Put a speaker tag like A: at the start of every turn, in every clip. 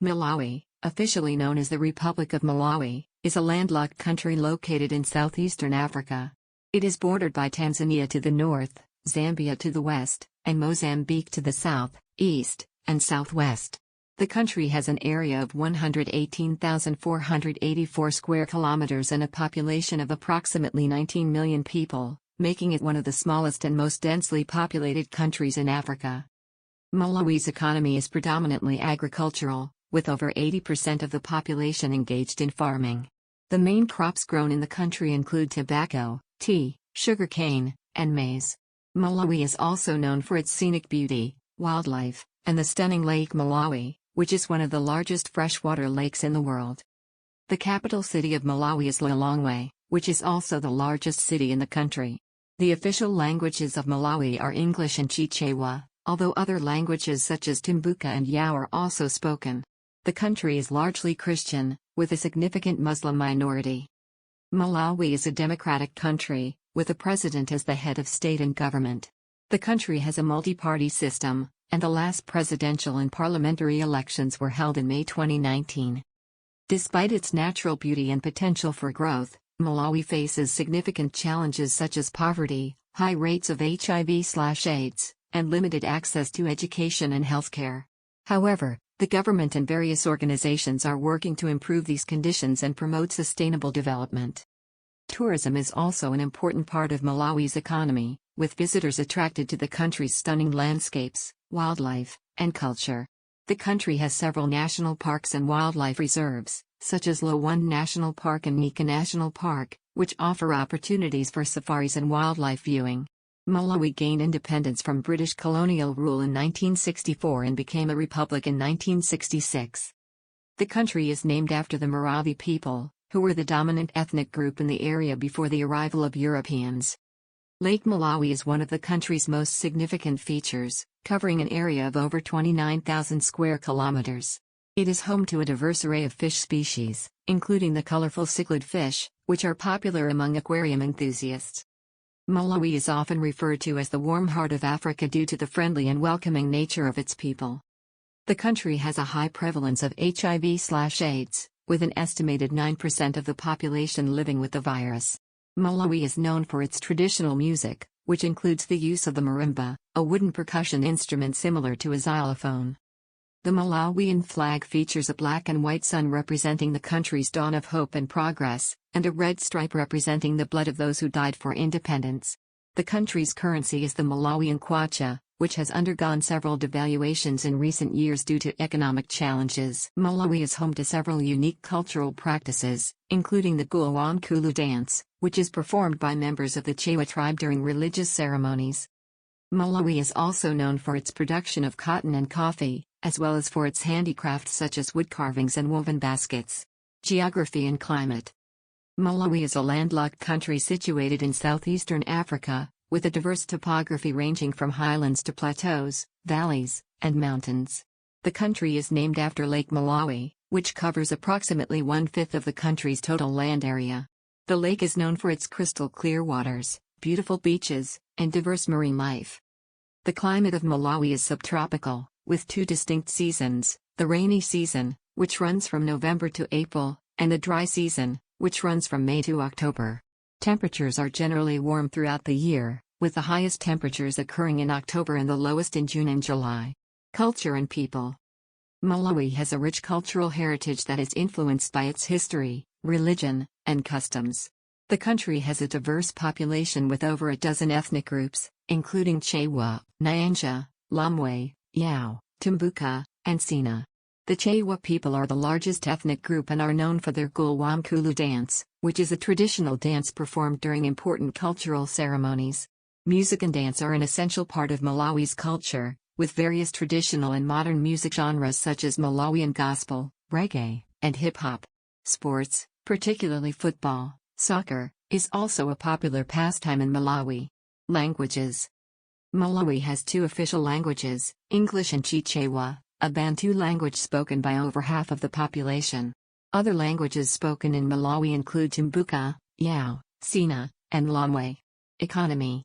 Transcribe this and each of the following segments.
A: Malawi, officially known as the Republic of Malawi, is a landlocked country located in southeastern Africa. It is bordered by Tanzania to the north, Zambia to the west, and Mozambique to the south, east, and southwest. The country has an area of 118,484 square kilometers and a population of approximately 19 million people, making it one of the smallest and most densely populated countries in Africa. Malawi's economy is predominantly agricultural, with over 80% of the population engaged in farming. The main crops grown in the country include tobacco, tea, sugarcane, and maize. Malawi is also known for its scenic beauty, wildlife, and the stunning Lake Malawi, which is one of the largest freshwater lakes in the world. The capital city of Malawi is Lilongwe, which is also the largest city in the country. The official languages of Malawi are English and Chichewa, although other languages such as Tumbuka and Yao are also spoken. The country is largely Christian, with a significant Muslim minority. Malawi is a democratic country, with a president as the head of state and government. The country has a multi-party system, and the last presidential and parliamentary elections were held in May 2019. Despite its natural beauty and potential for growth, Malawi faces significant challenges such as poverty, high rates of HIV/AIDS, and limited access to education and healthcare. However, the government and various organizations are working to improve these conditions and promote sustainable development. Tourism is also an important part of Malawi's economy, with visitors attracted to the country's stunning landscapes, wildlife, and culture. The country has several national parks and wildlife reserves, such as Lowand National Park and Nika National Park, which offer opportunities for safaris and wildlife viewing. Malawi gained independence from British colonial rule in 1964 and became a republic in 1966. The country is named after the Malawi people, who were the dominant ethnic group in the area before the arrival of Europeans. Lake Malawi is one of the country's most significant features, covering an area of over 29,000 square kilometers. It is home to a diverse array of fish species, including the colorful cichlid fish, which are popular among aquarium enthusiasts. Malawi is often referred to as the warm heart of Africa due to the friendly and welcoming nature of its people. The country has a high prevalence of HIV/AIDS, with an estimated 9% of the population living with the virus. Malawi is known for its traditional music, which includes the use of the marimba, a wooden percussion instrument similar to a xylophone. The Malawian flag features a black and white sun representing the country's dawn of hope and progress, and a red stripe representing the blood of those who died for independence. The country's currency is the Malawian kwacha, which has undergone several devaluations in recent years due to economic challenges. Malawi is home to several unique cultural practices, including the Gulwamkulu dance, which is performed by members of the Chewa tribe during religious ceremonies. Malawi is also known for its production of cotton and coffee, as well as for its handicrafts such as wood carvings and woven baskets. Geography and climate. Malawi is a landlocked country situated in southeastern Africa, with a diverse topography ranging from highlands to plateaus, valleys, and mountains. The country is named after Lake Malawi, which covers approximately 1/5 of the country's total land area. The lake is known for its crystal clear waters, beautiful beaches, and diverse marine life. The climate of Malawi is subtropical, with two distinct seasons: the rainy season, which runs from November to April, and the dry season, which runs from May to October. Temperatures are generally warm throughout the year, with the highest temperatures occurring in October and the lowest in June and July. Culture and people. Malawi has a rich cultural heritage that is influenced by its history, religion, and customs. The country has a diverse population with over a dozen ethnic groups, including Chewa, Nyanja, Lomwe, Yao, Tumbuka, and Sina. The Chewa people are the largest ethnic group and are known for their Gulwamkulu dance, which is a traditional dance performed during important cultural ceremonies. Music and dance are an essential part of Malawi's culture, with various traditional and modern music genres such as Malawian gospel, reggae, and hip-hop. Sports, particularly football, soccer, is also a popular pastime in Malawi. Languages. Malawi has two official languages, English and Chichewa, a Bantu language spoken by over half of the population. Other languages spoken in Malawi include Tumbuka, Yao, Sina, and Lomwe. Economy.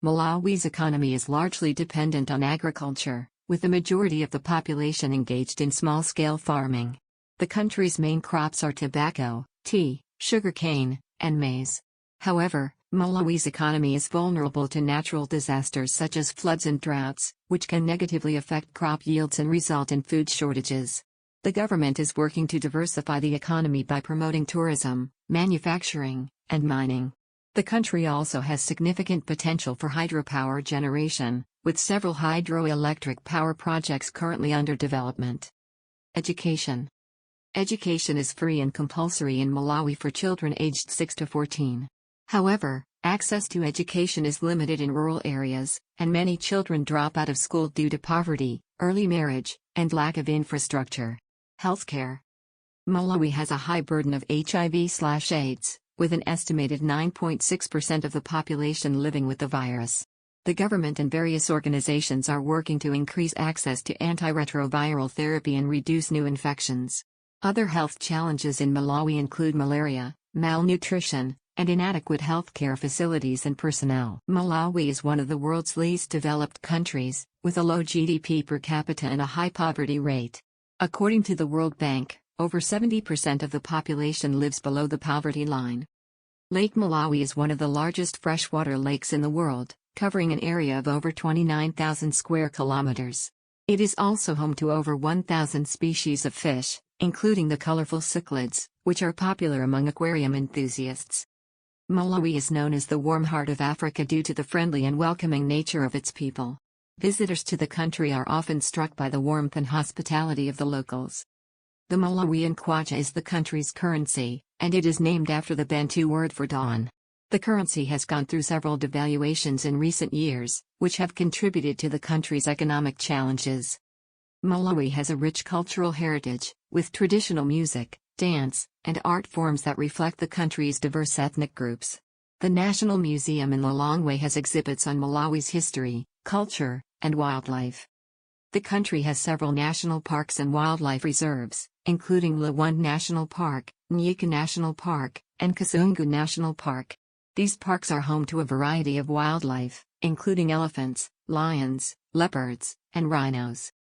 A: Malawi's economy is largely dependent on agriculture, with the majority of the population engaged in small-scale farming. The country's main crops are tobacco, tea, sugarcane, and maize. However, Malawi's economy is vulnerable to natural disasters such as floods and droughts, which can negatively affect crop yields and result in food shortages. The government is working to diversify the economy by promoting tourism, manufacturing, and mining. The country also has significant potential for hydropower generation, with several hydroelectric power projects currently under development. Education. Education is free and compulsory in Malawi for children aged 6 to 14. However, access to education is limited in rural areas, and many children drop out of school due to poverty, early marriage, and lack of infrastructure. Healthcare. Malawi has a high burden of HIV/AIDS, with an estimated 9.6% of the population living with the virus. The government and various organizations are working to increase access to antiretroviral therapy and reduce new infections. Other health challenges in Malawi include malaria, malnutrition, and inadequate healthcare facilities and personnel. Malawi is one of the world's least developed countries, with a low GDP per capita and a high poverty rate. According to the World Bank, over 70% of the population lives below the poverty line. Lake Malawi is one of the largest freshwater lakes in the world, covering an area of over 29,000 square kilometers. It is also home to over 1,000 species of fish, including the colorful cichlids, which are popular among aquarium enthusiasts. Malawi is known as the warm heart of Africa due to the friendly and welcoming nature of its people. Visitors to the country are often struck by the warmth and hospitality of the locals. The Malawian kwacha is the country's currency, and it is named after the Bantu word for dawn. The currency has gone through several devaluations in recent years, which have contributed to the country's economic challenges. Malawi has a rich cultural heritage, with traditional music, dance, and art forms that reflect the country's diverse ethnic groups. The National Museum in Lilongwe has exhibits on Malawi's history, culture, and wildlife. The country has several national parks and wildlife reserves, including Lwanda National Park, Nyika National Park, and Kasungu National Park. These parks are home to a variety of wildlife, including elephants, lions, leopards, and rhinos.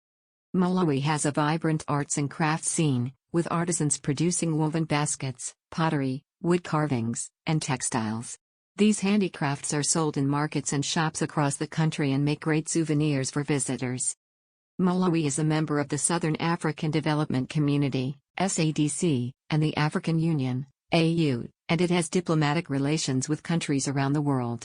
A: Malawi has a vibrant arts and crafts scene, with artisans producing woven baskets, pottery, wood carvings, and textiles. These handicrafts are sold in markets and shops across the country and make great souvenirs for visitors. Malawi is a member of the Southern African Development Community, SADC, and the African Union, AU, and it has diplomatic relations with countries around the world.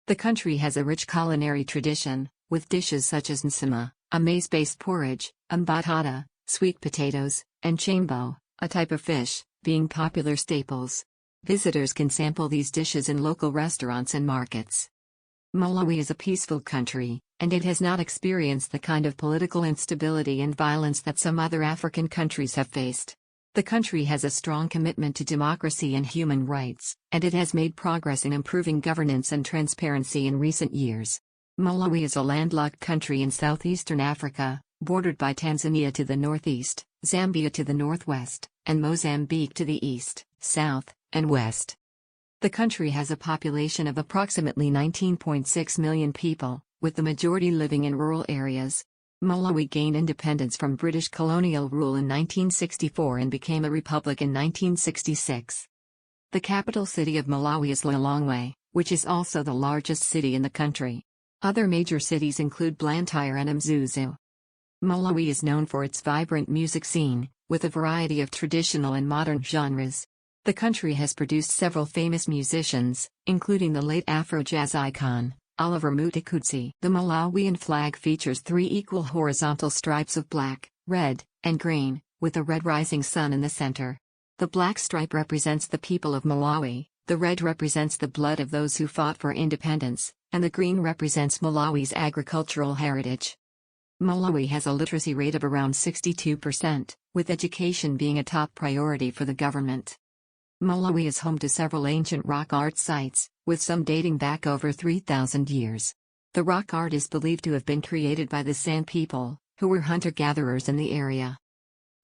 A: The country has a rich culinary tradition, with dishes such as nsima, a maize-based porridge, mbatata, sweet potatoes, and chambo, a type of fish, being popular staples. Visitors can sample these dishes in local restaurants and markets. Malawi is a peaceful country, and it has not experienced the kind of political instability and violence that some other African countries have faced. The country has a strong commitment to democracy and human rights, and it has made progress in improving governance and transparency in recent years. Malawi is a landlocked country in southeastern Africa, bordered by Tanzania to the northeast, Zambia to the northwest, and Mozambique to the east, south, and west. The country has a population of approximately 19.6 million people, with the majority living in rural areas. Malawi gained independence from British colonial rule in 1964 and became a republic in 1966. The capital city of Malawi is Lilongwe, which is also the largest city in the country. Other major cities include Blantyre and Mzuzu. Malawi is known for its vibrant music scene, with a variety of traditional and modern genres. The country has produced several famous musicians, including the late Afro-jazz icon, Oliver Mtukudzi. The Malawian flag features 3 equal horizontal stripes of black, red, and green, with a red rising sun in the center. The black stripe represents the people of Malawi, the red represents the blood of those who fought for independence, and the green represents Malawi's agricultural heritage. Malawi has a literacy rate of around 62%, with education being a top priority for the government. Malawi is home to several ancient rock art sites, with some dating back over 3,000 years. The rock art is believed to have been created by the San people, who were hunter-gatherers in the area.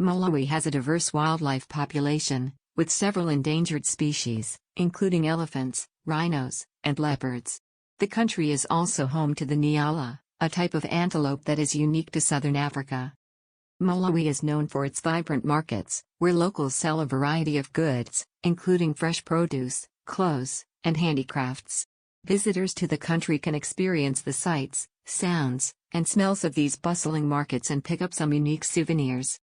A: Malawi has a diverse wildlife population, with several endangered species, including elephants, rhinos, and leopards. The country is also home to the Nyala, a type of antelope that is unique to southern Africa. Malawi is known for its vibrant markets, where locals sell a variety of goods, including fresh produce, clothes, and handicrafts. Visitors to the country can experience the sights, sounds, and smells of these bustling markets and pick up some unique souvenirs.